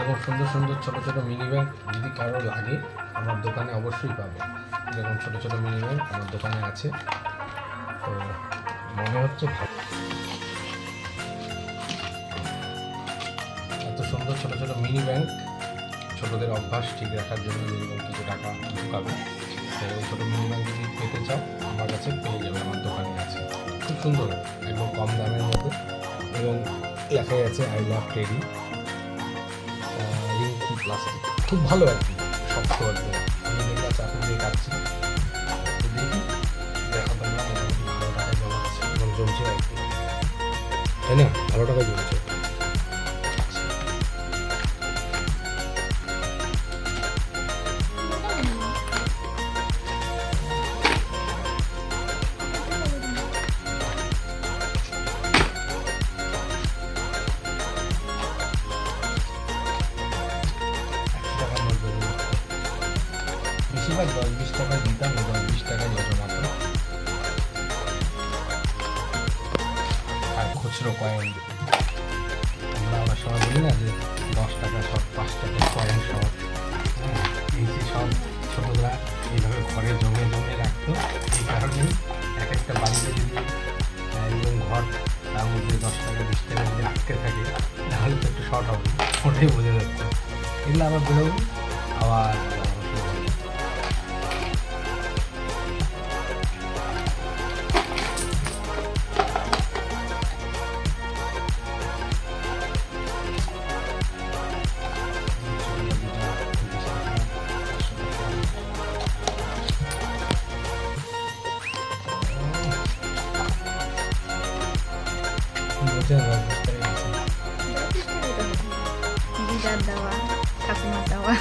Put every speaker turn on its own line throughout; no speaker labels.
এরকম সুন্দর সুন্দর ছোটো ছোটো মিনি ব্যাগ যদি কারো লাগে আমার দোকানে অবশ্যই পাবে। এরকম ছোটো ছোটো মিনি ব্যাগ আমার দোকানে আছে। তো মনে হচ্ছে এত সুন্দর ছোটো ছোটো মিনি ব্যাংক ছোটোদের অভ্যাস ঠিক রাখার জন্য এরকম কিছু টাকা ঢুকাবে। এরকম ছোটো মিনি ব্যাংক যদি পেতে চাও আমার কাছে পেয়ে যাবে, আমার দোকানে আছে। খুব সুন্দর, একদম কম দামের মধ্যে, এবং লেখাই আছে I love teddy. Rinki plastic খুব ভালো আর কি, শক্ত একদম। আমি দেখলাম চাকু দিয়ে কাটছি, দেখি দেখো তোমরা মোটামুটি ভালো টাকায় জমাচ্ছে এবং জমছে আর কি, তাই না? ভালো টাকায় জমছে। বেশিরভাগ 10-20 টাকায় দিতাম, 10-20 টাকায় জমাতো। আর খুচরো কয়েন আমরা আবার সময় বলি না যে 10 টাকা সব, 5 টাকা কয়েন সব। হ্যাঁ, এই যে সব ছোটোরা এইভাবে ঘরে জমে জমে রাখতো। এই কারণেই এক একটা বাড়িতে যদি এবং ঘর তার মধ্যে 10 টাকা 20 টাকা যদি আটকে থাকে তাহলে তো একটু শর্ট হবে, ওটাই বোঝা যাচ্ছে। এগুলো আবার বেরোবো আবার
দিদার দেওয়া, ঠাকুমার দেওয়া।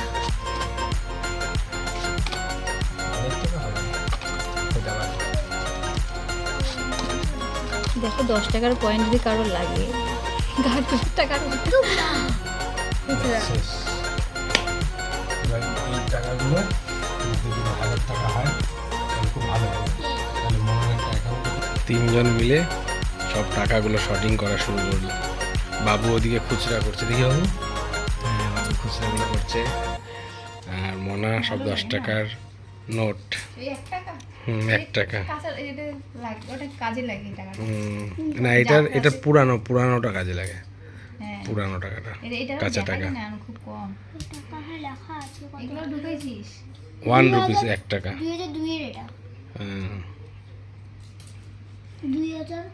দেখো 10 টাকার কয়েন যদি কারো লাগে, 10 টাকার
এই টাকাগুলো যদি 1000 টাকা হয় তাহলে খুব ভালো হবে। তাহলে মনে একটা অ্যাকাউন্টে 3 জন মিলে সব টাকাগুলো শর্টিং করা শুরু করলো। বাবু ওদিকে খুচরা করছে, দেখি বাবু। হ্যাঁ, বাবু খুচরাগুলো করছে। আর মনা সব 10 টাকার নোট। 1 টাকা। না, এটার পুরানোটা কাজে লাগে। পুরানো টাকাটা, কাঁচা টাকা। 1 রুপিস 1 টাকা।
2002 এর এটা। 2000